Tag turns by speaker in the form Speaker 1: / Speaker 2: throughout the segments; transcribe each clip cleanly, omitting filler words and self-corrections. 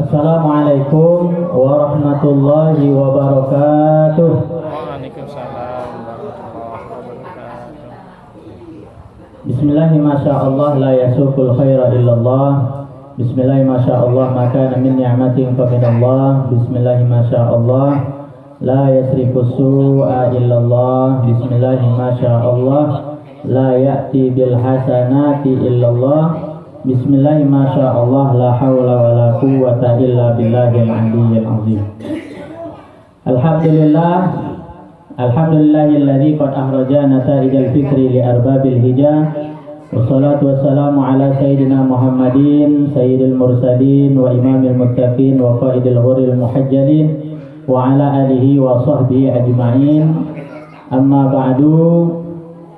Speaker 1: Assalamualaikum warahmatullahi wabarakatuh.
Speaker 2: Waalaikumsalam warahmatullahi wabarakatuh.
Speaker 1: Bismillahi masyaallah la yasukul khaira illallah. Bismillahi masyaallah maka min ni'matin fa minallah. Bismillahi masyaallah la yasrifu su'a illallah. Bismillahi masyaallah la ya'ti bil hasanati illallah. Bismillahi masyaallah la hawla wa la quwwata illa billahil aliyyil azim. Alhamdulillahilladzi qad ahraja nata'ijal fikri li arbabil hijah. Wassalatu wassalamu ala sayyidina Muhammadin sayyidil mursalin wa imamil muttaqin wa qaidil ghuril muhajjalin wa ala alihi wa sahbihi ajma'in. Amma ba'du.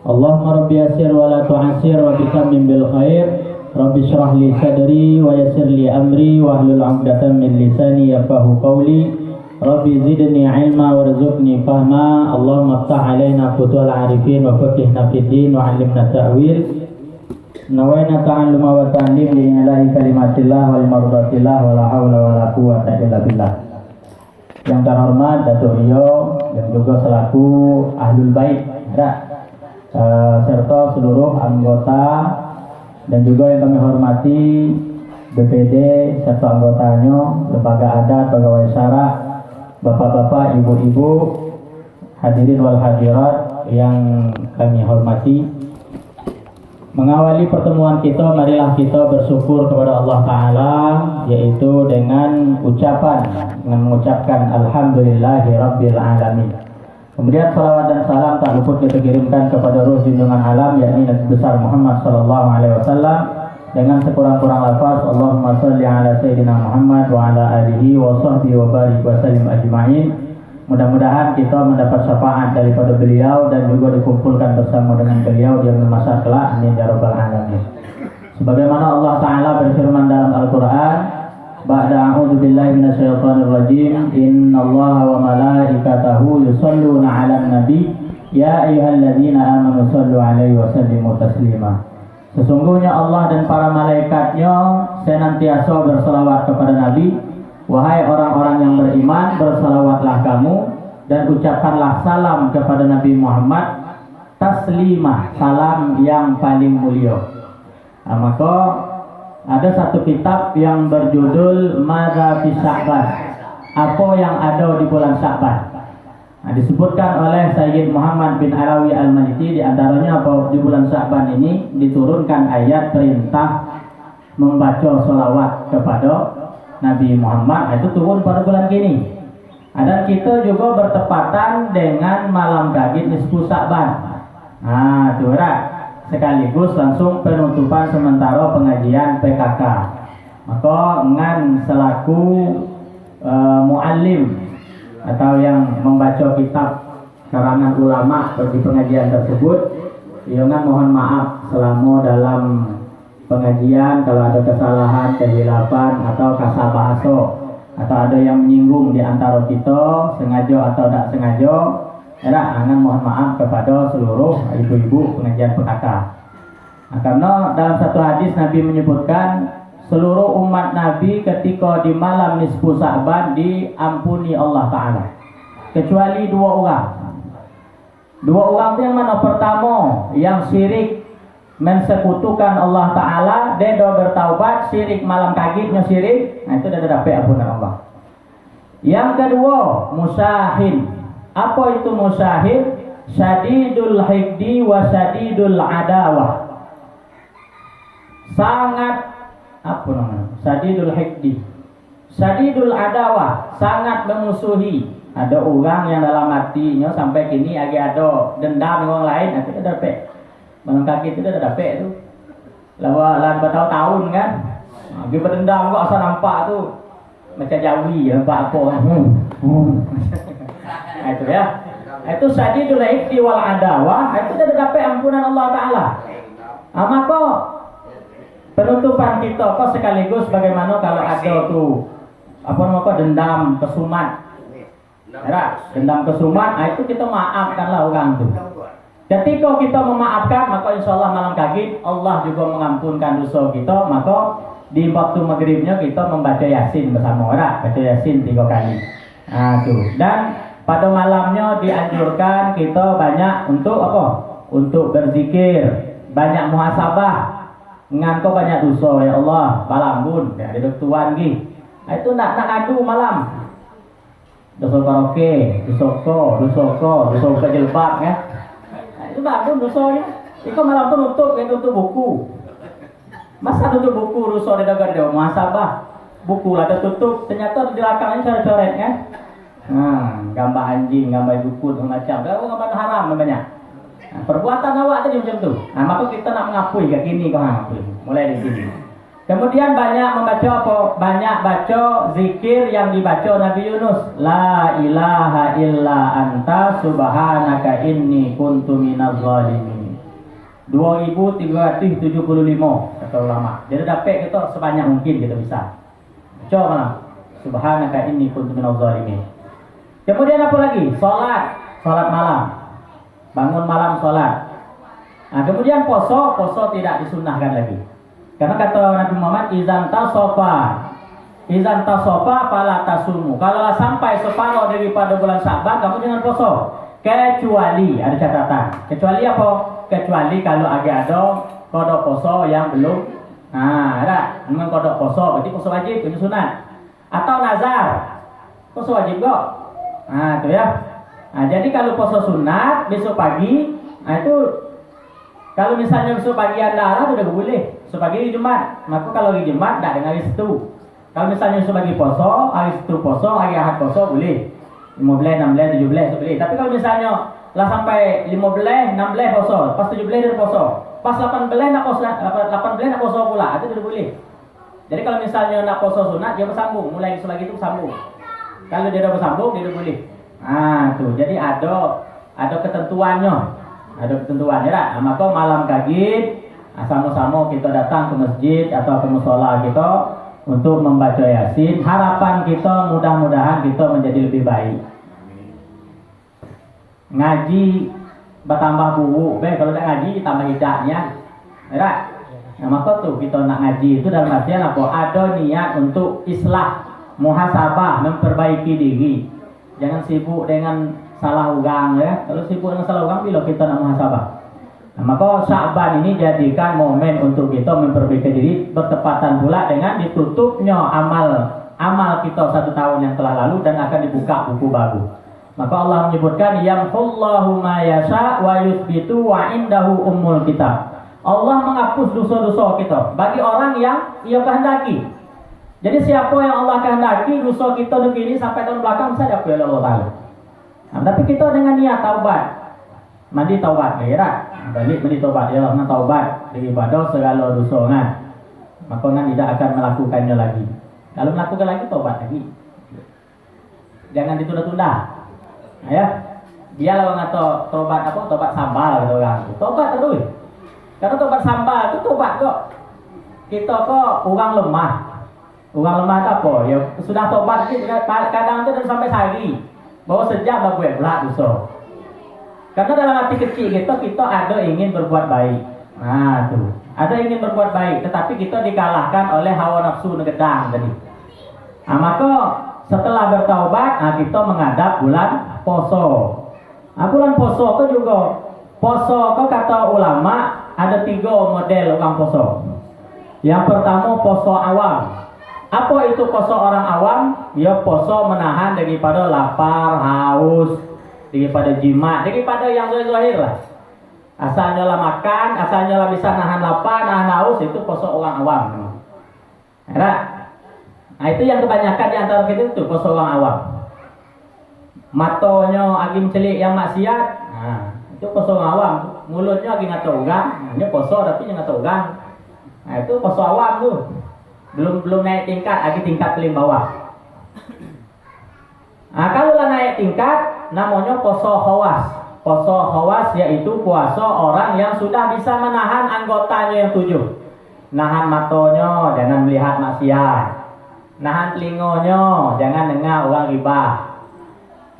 Speaker 1: Allahumma rabbi yassir wa la tu'assir wa bitammim bil khair. Rabbi shrah li sadri wa yassir li amri wa hlul 'uqdatam min lisani yafqahu qawli. Rabbi zidni ilma warzuqni fahma. Allahumma iftah 'alaina futuhal 'arifin wa faqihna fid din wa 'allimna ta'wil. Nawaina ta'alluma wa ta'lim li ilahi kalimatillah wal mardatillah wa la haula wa la quwwata illa billah. Yang terhormat Datuk Rio dan juga selaku Ahlul Bait serta seluruh anggota dan juga yang kami hormati BPD serta anggotanya, lembaga adat, pegawai syara, bapak-bapak, ibu-ibu, hadirin wal hadirat yang kami hormati. Mengawali pertemuan kita, marilah kita bersyukur kepada Allah Ta'ala, yaitu dengan mengucapkan Alhamdulillahi Rabbil Alamin. Kemudian salawat dan salam tak luput kita kirimkan kepada ruh junjungan alam, yakni Nabi besar Muhammad sallallahu alaihi wasallam, dengan sekurang-kurang lafaz Allahumma shalli ala sayyidina Muhammad wa ala alihi wa sahbihi wa barik wa sallim ajma'in. Mudah-mudahan kita mendapat syafaat daripada beliau dan juga dikumpulkan bersama dengan beliau di masa kelak. Amin ya rabbal alamin. Sebagaimana Allah Ta'ala berfirman dalam Al-Qur'an, ba'da a'udzu billahi minasyaitonir rajim, innallaha wa malaikatahu yusholluna 'alan nabi ya ayyuhalladzina amanu shallu 'alaihi wa sallimu taslima. Sesungguhnya Allah dan para malaikatnya senantiasa berselawat kepada Nabi. Wahai orang-orang yang beriman, berselawatlah kamu dan ucapkanlah salam kepada Nabi Muhammad taslimah, salam yang paling mulia. Maka ada satu kitab yang berjudul Madza fi Sya'ban, apa yang ada di bulan Sya'ban. Disebutkan oleh Sayyid Muhammad bin Alawi Al-Maliki, di antaranya apa di bulan Sya'ban ini diturunkan ayat perintah membaca sholawat kepada Nabi Muhammad. Itu turun pada bulan ini. Dan kita juga bertepatan dengan malam Gagit nisfu Sya'ban. Itu sekaligus langsung penutupan sementara pengajian PKK. Maka ngan selaku muallim atau yang membaca kitab karangan ulama di pengajian tersebut, ngan mohon maaf selama dalam pengajian kalau ada kesalahan, kehilafan atau kasabahasa atau ada yang menyinggung di antara kita sengaja atau tidak sengaja. Angan mohon maaf kepada seluruh ibu-ibu pengajian PKK. Karena dalam satu hadis Nabi menyebutkan seluruh umat Nabi ketika di malam nisfu Sya'ban diampuni Allah Ta'ala, kecuali dua orang. Dua orang itu yang mana? Pertama, yang syirik mensekutukan Allah Ta'ala, dia dah bertaubat, syirik malam kagitnya syirik, itu dah dapat ampunan Allah. Yang kedua, musyahid. Apa itu musyahid? Syadidul hikdi wa syadidul adawah. Sangat Syadidul hikdi, syadidul adawah, sangat memusuhi. Ada orang yang dalam hatinya sampai kini agak ada dendam dengan orang lain, itu dah dapat. Malam kaki itu dah dapat tu. Lawan bertahun-tahun kan. Dia berdendam kok asal nampak tu macam jawi nampak apa. Itu ya. Itu syadidul hikdi wal adawah, itu dah dapat ampunan Allah Ta'ala. Maka penutupan kita kok sekaligus bagaimana kalau ada tu dendam kesumat. Dendam kesumat, itu kita maafkanlah orang tu. Ketika kita memaafkan, maka insya Allah malam kaki Allah juga mengampunkan dosa kita. Maka di waktu maghribnya kita membaca Yasin bersama orang, baca Yasin 3 kali. Nah tuh. Dan pada malamnya dianjurkan kita banyak untuk apa? Untuk berzikir, banyak muhasabah. Ngangko banyak dosa ya Allah, balambun, ya ada tuan gi. Nah, itu nak ngadu malam. Dosa karaoke, dosa jilbab ya. Nah, itu balambun dosanya. Itu malam tuh nutup buku. Masa tutup buku rusak di dagar dia muhasabah. Buku lah tertutup, ternyata di belakangnya coret-coret kan. Gambar anjing, gambar buku macam. Gambar haram namanya. Nah, perbuatan awak tadi macam tu. Nah, maka kita nak mengakui kayak gini kau ngakui. Mulai dari sini. Kemudian banyak membaca apa? Banyak baca zikir yang dibaca Nabi Yunus. La ilaha illa anta subhanaka inni kuntu minaz zalimin. 2375 kata ulama. Jadi dapat kita sebanyak mungkin kita bisa. Coba mana? Subhanaka inni kuntu minaz zalimin. Kemudian apa lagi? Salat malam. Bangun malam salat. Nah, kemudian poso tidak disunahkan lagi. Karena kata Nabi Muhammad izan tasofa fala tasumu. Kalau sampai separuh daripada bulan Syaban kamu jangan poso. Kecuali ada catatan. Kecuali apa? Kecuali kalau ada kodok poso yang belum. Nah, ada. Memang kodok poso, berarti poso wajib, itu sunat. Atau nazar, poso wajib kok. Nah, itu ya. Nah, jadi kalau poso sunat besok pagi, nah itu kalau misalnya besok pagi Anda udah boleh. Besok pagi di Jumat. Maka kalau di Jumat tidak dengan hari Sabtu. Kalau misalnya besok pagi poso, hari Sabtu poso, hari Ahad poso boleh. 15, 16, 17 boleh. Tapi kalau misalnya lah sampai 15, 16 poso, pas 17 dia poso, pas 18 nak poso pula, itu tidak boleh. Jadi kalau misalnya nak poso sunat dia bersambung, mulai besok lagi itu bersambung. Kalau dia dah bersambung dia tidak boleh. Nah, tuh. Jadi ada ketentuannya. Ada ketentuannya lah. Nah, maka malam kagid sama-sama kita datang ke masjid atau ke mushola kita untuk membaca Yasin. Harapan kita mudah-mudahan kita menjadi lebih baik. Ngaji bertambah buku, kalau tak ngaji tambah hidupnya. Ya. Nah, maka tuh kita nak ngaji itu dalam artian apa? Ada niat untuk islah, muhasabah, memperbaiki diri. Jangan sibuk dengan salah ugang ya. Kalau sibuk dengan salah ugang bila kita nak muhasabah. Nah, maka Sya'ban ini jadikan momen untuk kita memperbaiki diri, bertepatan pula dengan ditutupnya amal kita 1 tahun yang telah lalu dan akan dibuka buku baru. Maka Allah menyebutkan yamhullahu ma yasha wa yuthbitu wa indahu ummul kitab. Allah menghapus dosa-dosa kita bagi orang yang ia kehendaki. Jadi siapa yang Allah kehendaki dosa kita begini sampai tahun belakang bisa diampuni oleh Allah Taala. Nah, tapi kita dengan niat taubat, mandi taubat, balik mandi taubat, ya Allah taubat daripada segala dosa kan. Maka tidak akan melakukannya lagi. Kalau melakukan lagi taubat lagi. Jangan ditunda-tunda. Nah, ya. Dia lawan atau tobat apa? Tobat sambal gitu orang. Tobat terus. Karena tobat sambal itu tobat kok. Kita kok orang lemah. Orang lemah apa? Ya sudah tobat kadang itu sampai sehari. Bawa sejam baru berat dosa. Karena dalam hati kecil kita ada ingin berbuat baik. Nah, tuh. Ada ingin berbuat baik, tetapi kita dikalahkan oleh hawa nafsu negedang tadi. Nah, maka setelah bertaubat, kita menghadap bulan poso. Nah, bulan poso itu juga poso itu kata ulama ada 3 model orang poso. Yang pertama poso awam. Apa itu poso orang awam? Ya poso menahan daripada lapar, haus, daripada jima, daripada yang zahir lah. Asalnya lah makan, asalnya lah bisa nahan lapar, nahan haus, itu poso orang awam. Nah, itu yang kebanyakan di antara kita itu poso orang awam. Matonya lagi mencelik yang maksiat, nah, itu poso orang awam. Mulutnya lagi ngatur orang, ini poso tapi yang ngatur orang. Nah, itu poso awam tuh. Belum naik tingkat, lagi tingkat paling bawah. Nah, kalau lah naik tingkat, namanya poso khawas. Poso khawas yaitu puasa orang yang sudah bisa menahan anggotanya yang 7. Nahan matonya, jangan melihat maksiat. Nahan telingonya, jangan dengar orang ribah.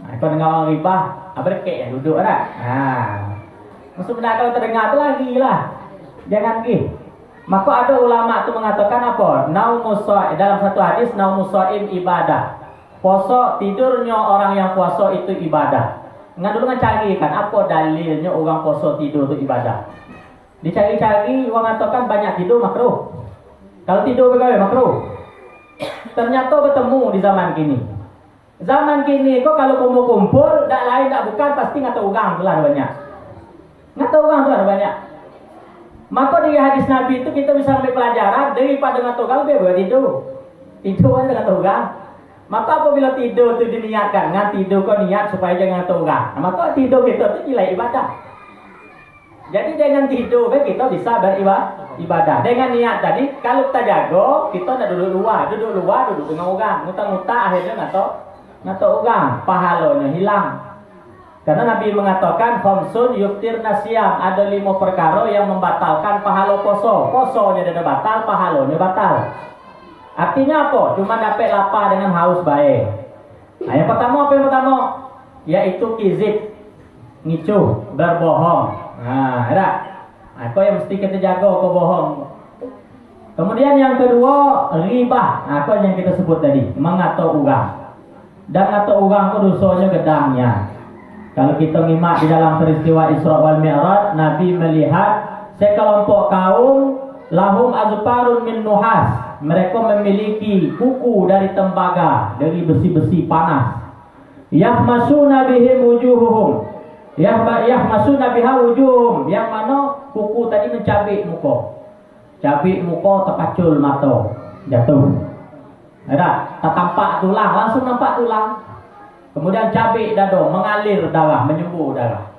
Speaker 1: Nah, kalau dengar orang ribah, berkek ya duduk ada. Nah, sebenarnya kalau terdengar tu lagi lah, jangan pergi. Maka ada ulama tu mengatakan apa? Naumus shaim, dalam satu hadis naumus shaim ibadah. Puasa tidurnya orang yang puasa itu ibadah. Ngan dulu cari kan apa dalilnya orang puasa tidur itu ibadah. Dicari-cari orang mengatakan banyak tidur makruh. Kalau tidur bagaimana makruh. Ternyata bertemu di zaman kini. Zaman kini kok kalau kumpul-kumpul tak lain tak bukan pasti ngata orang tu lah banyak. Ngata orang tu lah banyak. Maka dari hadis Nabi itu kita bisa ambil pelajaran daripada ngata orang dia buat tidur. Tidur aja ngata orang. Maka apabila tidur tu diniatkan, ngan tidur kau niat supaya jangan ngata orang. Maka tidur kita tu nilai ibadah. Jadi dengan tidur kita bisa beribadah. Dengan niat tadi kalau kita jago, kita nak duduk luar, duduk dengan orang, ngutak-ngutak akhirnya ngata orang, pahalanya hilang. Karena Nabi mengatakan khamsun yuftirna siyam, ada 5 perkara yang membatalkan pahala puasa. Puasanya dah batal, pahalanya batal. Artinya apa? Cuma dapat lapar dengan haus baik. Nah, yang pertama apa yang pertama? Yaitu kizib, ngicuh, berbohong. Nah, ada. Kau yang mesti kita jaga kau bohong. Kemudian yang kedua, ribah. Kau yang kita sebut tadi, mengata orang. Dan ngata orang itu dosanya gedangnya. Kalau kita nyimak di dalam peristiwa Isra wal Mi'raj, Nabi melihat sekelompok kaum lahum azparun min nuhas. Mereka memiliki kuku dari tembaga, dari besi-besi panas. Yahmasuna bihim wujuhuhum. Yahmasuna biha wujuhum. Yang mana kuku tadi mencabik muka. Cabik muka terpacul mata, jatuh. Ada, tak tampak tulang, langsung nampak tulang. Kemudian cabik dada, mengalir darah, menyembur darah.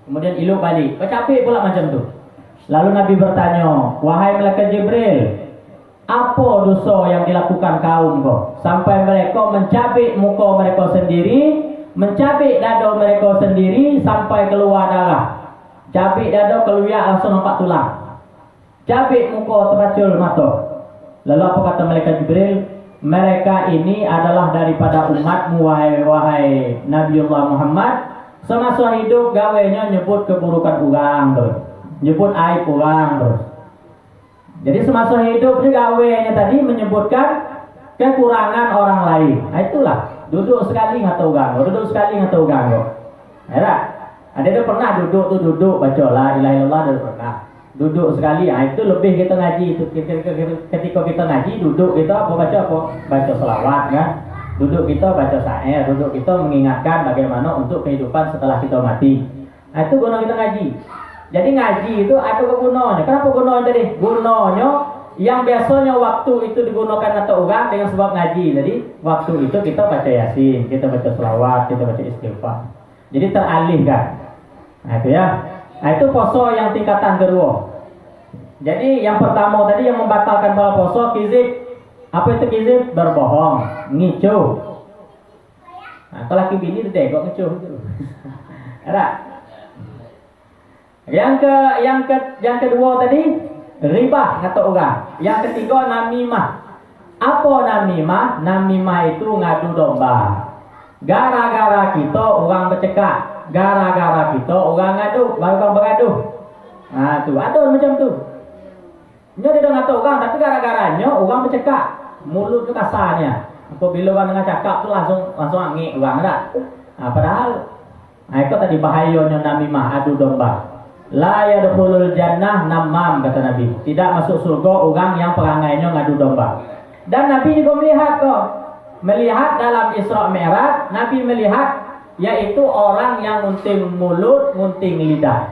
Speaker 1: Kemudian iluk balik, cabik pula macam tu. Lalu Nabi bertanya, wahai malaikat Jibril, apa dosa yang dilakukan kaum kau? Sampai mereka mencabik muka mereka sendiri, mencabik dada mereka sendiri sampai keluar darah. Cabik dada keluar langsung nampak tulang. Cabik muka terpacul mata. Lalu apa kata malaikat Jibril? Mereka ini adalah daripada umatmu wahai Nabiullah Muhammad. Semasa hidup gawainya nyebut keburukan orang terus, nyebut aib orang terus. Jadi semasa hidup juga gawainya tadi menyebutkan kekurangan orang lain. Itulah duduk sekali ngata orang, duduk sekali ngata orang. Ada pernah duduk baca la ilaha illallah, ada pernah. Duduk sekali, itu lebih kita ngaji. Ketika kita ngaji, duduk kita baca selawat kan. Duduk kita baca syair, duduk kita mengingatkan bagaimana untuk kehidupan setelah kita mati. Itu guna kita ngaji. Jadi ngaji itu ada gunanya. Kenapa gunanya tadi? Gunanya yang biasanya waktu itu digunakan atau orang dengan sebab ngaji. Jadi waktu itu kita baca yasin, kita baca selawat, kita baca istighfar. Jadi teralihkan. Itu ya. Itu poso yang tingkatan kedua. Jadi yang pertama tadi yang membatalkan bahwa poso kizib. Apa itu kizib? Berbohong, ngicuh. Kalau laki bini itu kok ngicuh gitu. Ada. Yang kedua tadi riba kata orang. Yang ketiga namimah. Apa namimah? Namimah itu ngadu domba. Gara-gara kita orang bercakap. Gara-gara kita orang ngadu, orang bergaduh. Tuh, ada macam tu. Dia ada ngata orang, tapi gara-garanya orang bercakap. Mulut tu kasarnya. Apabila orang dengan cakap tu langsung angik orang dah. Padahal itu tadi bahayanya namimah, adu domba. La yadkhulul jannah namam kata Nabi. Tidak masuk surga orang yang perangainya ngadu domba. Dan Nabi juga melihat dalam Isra Mi'raj, Nabi melihat yaitu orang yang gunting mulut, gunting lidah.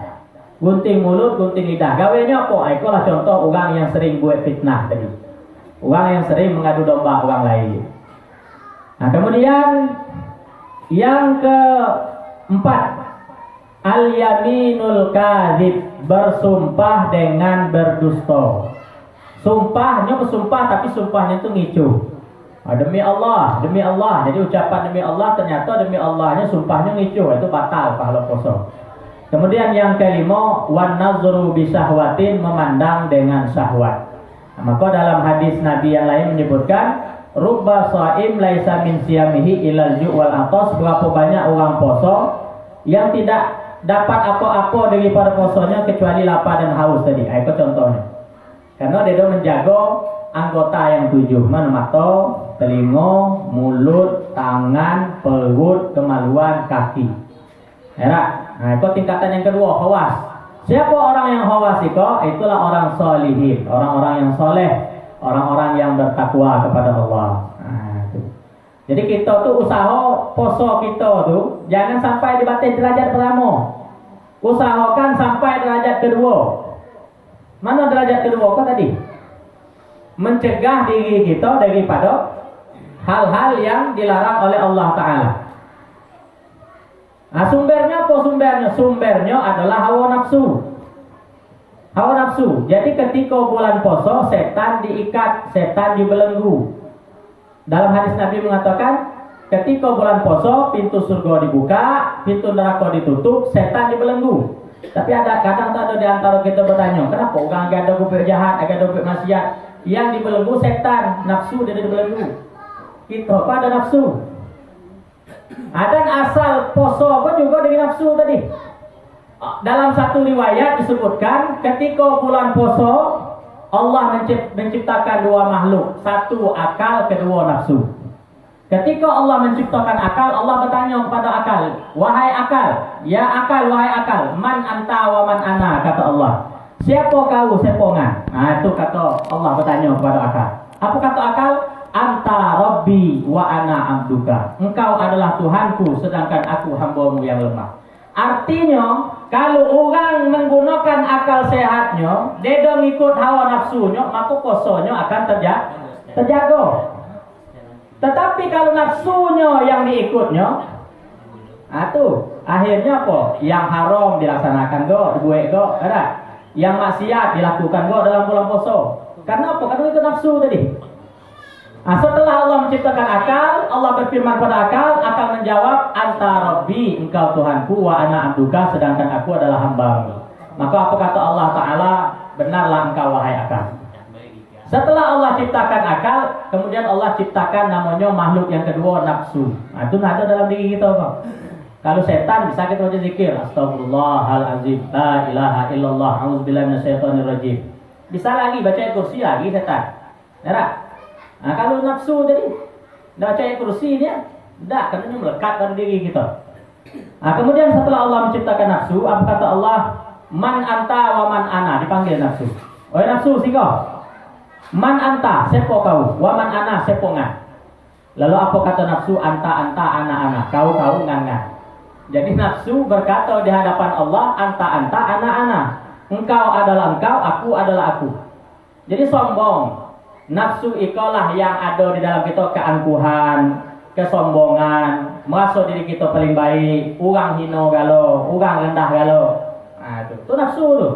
Speaker 1: Gunting mulut, gunting lidah. Gawainya apa? Itulah contoh orang yang sering buat fitnah tadi. Orang yang sering mengadu domba orang lain. Kemudian yang keempat, al-yaminul kadzib, bersumpah dengan berdusta. Sumpahnya bersumpah tapi sumpahnya itu ngicuh. Demi Allah. Jadi ucapan demi Allah ternyata demi Allahnya sumpahnya ngicuh, itu batal pahala puasa. Kemudian yang kelima, wan nazru bi syahwatin, memandang dengan syahwat. Maka dalam hadis Nabi yang lain menyebutkan rubba shaim laisa min siyamihi ilal ju' wal atas, berapa banyak orang puasa yang tidak dapat apa-apa daripada puasanya kecuali lapar dan haus tadi. Itu contohnya. Karena dia menjaga anggota yang 7, mana mata, telinga, mulut, tangan, perut, kemaluan, kaki. Ya, nah itu tingkatan yang kedua, khawas. Siapa orang yang khawas itu? Itulah orang solihin, orang-orang yang soleh, orang-orang yang bertakwa kepada Allah. Nah, itu. Jadi kita tuh usaha poso kita tuh jangan sampai di batas derajat pertama. Usahakan sampai derajat kedua. Mana derajat kedua kok tadi? Mencegah diri kita daripada hal-hal yang dilarang oleh Allah Ta'ala. Nah, sumbernya apa sumbernya? Sumbernya adalah hawa nafsu. Hawa nafsu. Jadi ketika bulan poso, setan diikat, setan dibelenggu. Dalam hadis Nabi mengatakan, ketika bulan poso, pintu surga dibuka, pintu neraka ditutup, setan dibelenggu. Tapi ada kadang tak ada di antara kita bertanya, kenapa orang ada gubuk jahat, ada gubuk maksiat, yang dibelenggu setan, nafsu dia dibelenggu. Kita apa ada nafsu? Dan asal poso pun juga dengan nafsu tadi. Dalam satu riwayat disebutkan, ketika bulan poso, Allah menciptakan dua makhluk, satu akal, kedua nafsu. Ketika Allah menciptakan akal, Allah bertanya kepada akal, wahai akal, ya akal, wahai akal, man anta wa man ana, kata Allah. Siapa kau, siapa ngan? Nah itu kata Allah bertanya kepada akal. Apa kata akal? Anta Rabbi wa ana abduka. Engkau adalah Tuhanku, sedangkan aku hambamu yang lemah. Artinya, kalau orang menggunakan akal sehatnya, dia dong ikut hawa nafsunya, maka posonya akan terjaga. Tetapi kalau nafsunya yang diikutnya, akhirnya apa? Yang haram dilaksanakan dibuat ada. Yang maksiat dilakukan dalam bulan poso. Karena apa? Karena itu nafsu tadi. Setelah Allah menciptakan akal, Allah berfirman pada akal menjawab, anta Rabbi, engkau Tuhanku, wa ana abduka, sedangkan aku adalah hambamu. Maka apa kata Allah Ta'ala? Benarlah engkau wahai akal. Setelah Allah ciptakan akal, kemudian Allah ciptakan namanya makhluk yang kedua, nafsu. Nah, itu ada dalam diri kita kok. Kalau setan bisa kita baca zikir, Astaghfirullahaladzim, la ilaha illallah, a'udzubillahi minasyaitonirrajim. Bisa lagi baca kursi lagi setan. Nah, kalau nafsu tadi, baca kursi dia, tidak, karena melekat pada diri kita. Nah, kemudian setelah Allah menciptakan nafsu, apa kata Allah? Man anta wa man ana, dipanggil nafsu. Oh nafsu sih kau. Man anta, siapa kau? Wa man ana, siapa ngan? Lalu apa kata nafsu? Anta, ana. Kau, ngan. Jadi nafsu berkata di hadapan Allah, anta, ana. Engkau adalah engkau, aku adalah aku. Jadi sombong. Nafsu ikalah yang ada di dalam kita, keangkuhan, kesombongan, merasa diri kita paling baik, orang hina galau, orang rendah galau. Nah, itu nafsu tu.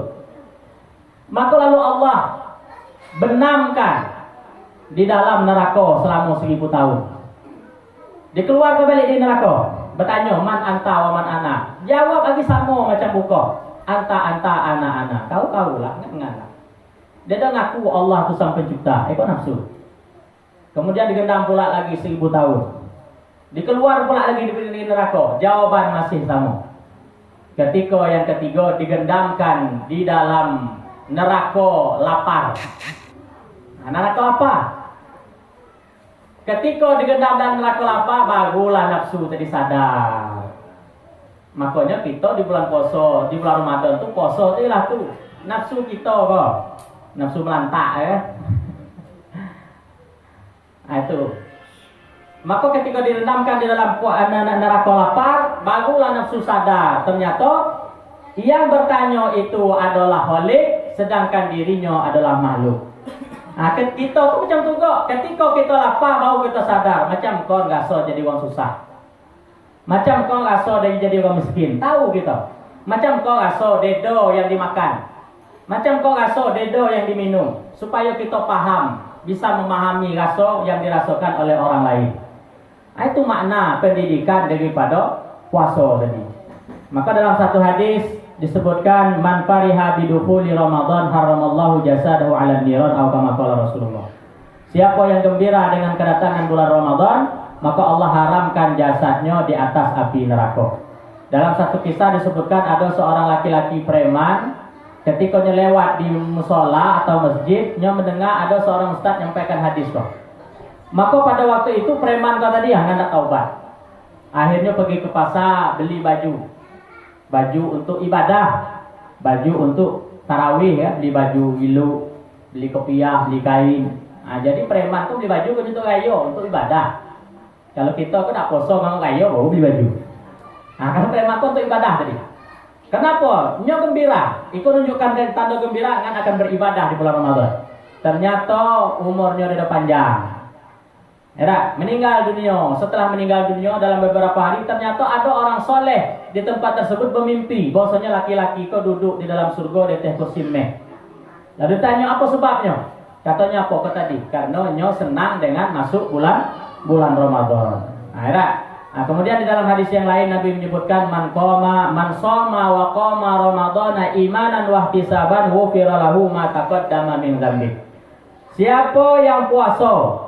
Speaker 1: Maka lalu Allah benamkan di dalam neraka selama 1000 tahun. Dikeluarkan balik di neraka. Bertanya, man anta wa man ana. Jawab lagi sama macam buka. Anta, ana. Kau lah, ngan. Dia dah ngaku Allah itu sang pencipta. Itu nafsu. Kemudian digendam pula lagi 1000 tahun. Dikeluar pula lagi di neraka. Jawaban masih sama. Ketika yang ketiga digendamkan di dalam neraka lapar. Neraka apa? Ketika digendam dalam neraka lapar, barulah nafsu tadi sadar. Makanya kita di bulan puasa, di bulan Ramadan tu puasa tu lah tu. Nafsu kita kok. Nafsu melantak ya. Itu. Maka ketika direndamkan di dalam neraka lapar, barulah nafsu sadar. Ternyata yang bertanya itu adalah Khalik, sedangkan dirinya adalah makhluk. Nah, kita tu macam tu kok. Ketika kita lapar, baru kita sadar. Macam kau rasa jadi orang susah. Macam kau rasa jadi orang miskin. Tahu kita. Macam kau rasa dedo yang dimakan. Macam kau rasa dedo yang diminum. Supaya kita paham, bisa memahami rasa yang dirasakan oleh orang lain. Nah, itu makna pendidikan daripada puasa tadi. Maka dalam satu hadis disebutkan, man fariha bidukhuli Ramadan haramallahu jasadahu 'ala niran atau kama qala Rasulullah. Siapa yang gembira dengan kedatangan bulan Ramadan, maka Allah haramkan jasadnya di atas api neraka. Dalam satu kisah disebutkan ada seorang laki-laki preman ketika lewat di musola atau masjid, nyo mendengar ada seorang ustaz nyampaikan hadis kok. Maka pada waktu itu preman kata dia hendak taubat. Akhirnya pergi ke pasar beli baju untuk ibadah, baju untuk tarawih ya, beli baju wilu, beli kopiah, beli kain. Nah, jadi preman tuh beli baju kan untuk kayo untuk ibadah. Kalau kita kan tak poso ngomong kayo baru beli baju. Nah, kalau preman tuh untuk ibadah tadi. Kenapa? Nyo gembira. Itu menunjukkan tanda gembira akan beribadah di bulan Ramadan. Ternyata umurnya sudah panjang. Ya, meninggal dunia. Setelah meninggal dunia dalam beberapa hari ternyata ada orang soleh di tempat tersebut bermimpi bahwasanya laki-laki kau duduk di dalam surga di teh kursi meh. Lalu tanya apa sebabnya? Katanya apa tadi? Karena nyo senang dengan masuk bulan Ramadan. Nah, kemudian di dalam hadis yang lain Nabi menyebutkan man shoma wa qama ramadhana imanan wa ihtisaban ghufira lahu ma taqaddama min dzambi. Siapa yang puasa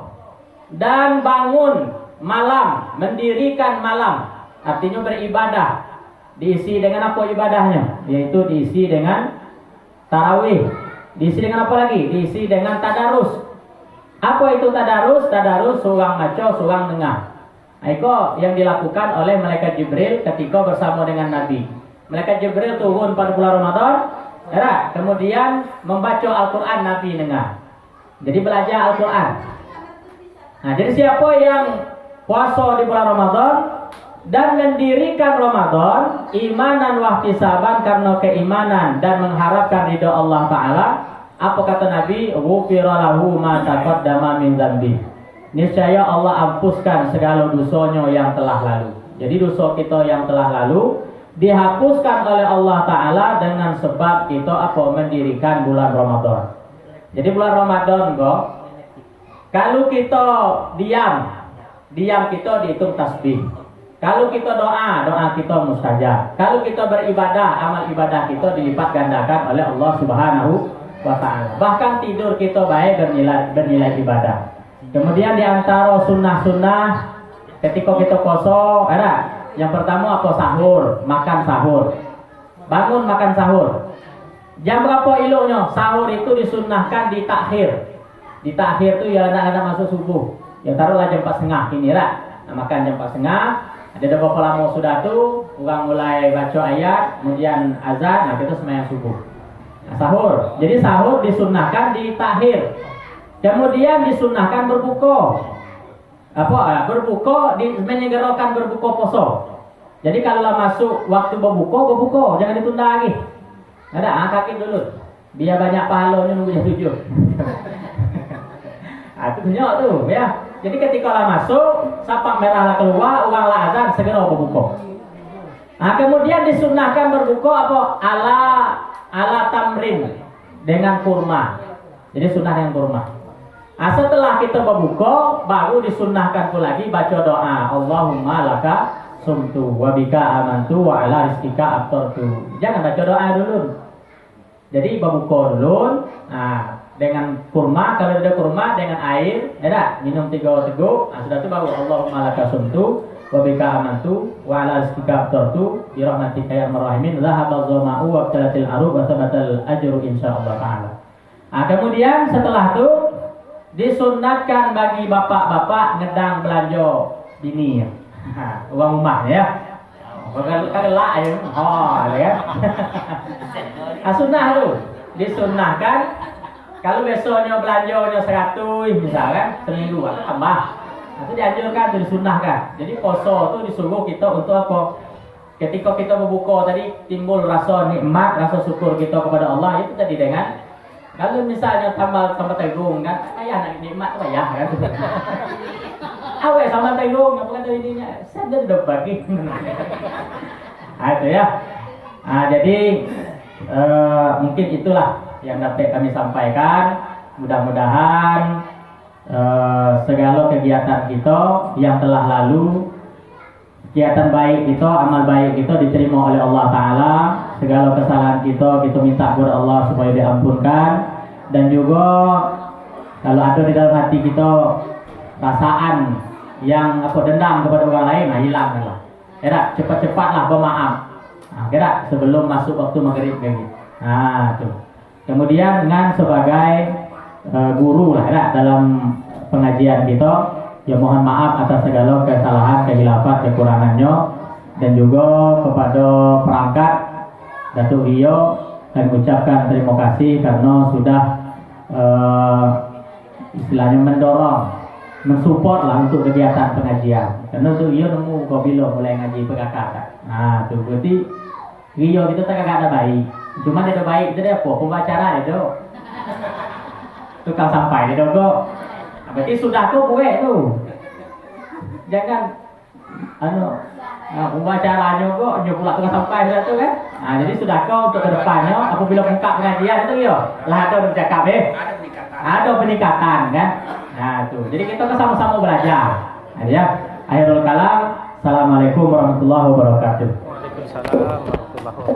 Speaker 1: dan bangun malam, mendirikan malam, artinya beribadah, diisi dengan apa ibadahnya? Yaitu diisi dengan tarawih. Diisi dengan apa lagi? Diisi dengan tadarus. Apa itu tadarus? Tadarus surang maca, surang dengar. Nah, itu yang dilakukan oleh malaikat Jibril ketika bersama dengan Nabi. Malaikat Jibril turun pada bulan Ramadan, ya, kemudian membaca Al-Quran Nabi dengar. Jadi belajar Al-Quran. Nah, jadi siapa yang puasa di bulan Ramadan dan mendirikan Ramadan imanan wa ihtisaban karena keimanan dan mengharapkan ridha Allah Ta'ala, apa kata Nabi? Ghufira lahu ma taqaddama min dzambi. Niscaya Allah hapuskan segala dosanya yang telah lalu. Jadi dosa kita yang telah lalu dihapuskan oleh Allah Ta'ala dengan sebab kita mendirikan bulan Ramadan. Jadi bulan Ramadan kok, kalau kita diam kita dihitung tasbih. Kalau kita doa kita mustajab. Kalau kita beribadah, amal ibadah kita dilipat gandakan oleh Allah Subhanahu wa Ta'ala. Bahkan tidur kita baik bernilai ibadah. Kemudian di antara sunnah-sunnah ketika kita poso ada yang pertama apa? Sahur, makan sahur. Bangun makan sahur. Jam berapa iloknya? Sahur itu disunnahkan di takhir. Di takhir itu ya anak-anak masuk subuh. Ya taruhlah jam 4.30 ini lah. Nah, makan jam 4.30. Ada berapa lama sudah tuh orang mulai baca ayat, kemudian azan, nah kita sembahyang subuh. Nah, sahur. Jadi sahur disunnahkan di takhir. Kemudian disunnahkan berbuka. Berbuka menyegerakan berbuka poso. Jadi kalau masuk waktu berbuka, jangan ditunda lagi. Ada angkatin dulu. Biar banyak pahalanya nunggu jam 7. Itu punya tuh ya. Jadi ketika masuk, sapak merah keluar, uang azan segera berbuka. Nah, kemudian disunnahkan berbuka ala tamrin dengan kurma. Jadi sunnah dengan kurma. Nah, setelah kita berbuka, baru disunnahkan pula lagi baca doa. Allahumma laka sumtu wa bika amantu wa ala rizqika aftartu. Jangan baca doa dulu. Jadi berbuka dulu. Nah, dengan kurma, kalau ada kurma dengan air, ada minum 3 teguk. Nah, sudah itu baru Allahumma laka sumtu wa bika amantu wa ala rizqika aftartu bi rahmatika ya arhamar rahimin. Dhahaba dhama'u wa abtalatil arub wa thabatal ajru insyaallah ta'ala. Nah, kemudian setelah itu disunnatkan bagi bapak-bapak ngedang belanja dini uang rumah ya. Kagak ya. Ya. Sunnah tu disunnahkan kalau besoknya belanjanya 100 misalkan seminggu tambah. Itu dianjurkan, disunnahkan. Jadi poso itu disuruh kita untuk apa? Ketika kita berbuka tadi timbul rasa nikmat, rasa syukur kita kepada Allah itu tadi dengan kalau misalnya tambah tanggung kan, ayah nak nikmat tu ayah kan. Awak sama tanggung apa kata ininya? Saya dah bagi. Itu ya. Jadi mungkin itulah yang dapat kami sampaikan. Mudah-mudahan segala kegiatan kita yang telah lalu, kegiatan baik kita, amal baik kita diterima oleh Allah Ta'ala. Segala kesalahan kita minta kepada Allah supaya diampunkan. Dan juga kalau ada di dalam hati kita perasaan yang dendam kepada orang lain, hilanglah. Cepat-cepatlah bermaaf. Sebelum masuk waktu maghrib lagi. Nah, tuh. Kemudian dengan sebagai guru lah ya, dalam pengajian kita, ya mohon maaf atas segala kesalahan, kehilafan, kekurangannya, dan juga kepada perangkat Datuk Rio dan mengucapkan terima kasih karena sudah istilahnya mendorong, mensupport lah untuk kegiatan pengajian. Karena tuh Rio nemu kau bila mulai ngaji PKK. Nah, tuh berarti Rio itu tak ada baik. Cuma dia baik itu dia apa? Pembacara itu. Tukang sampai dia dogo. Berarti sudah tuh gue tuh. Jangan pembacaranya kok nyuplak tukang sampai sudah tuh kan. Nah, jadi sudah kau untuk kedepannya apabila buka pengajian itu yo, lah ada bercakap ada peningkatan kan. Nah, tuh. Jadi kita sama-sama belajar. Nah, ya. Akhirul kalam. Assalamualaikum warahmatullahi wabarakatuh.
Speaker 2: Waalaikumsalam warahmatullahi wabarakatuh.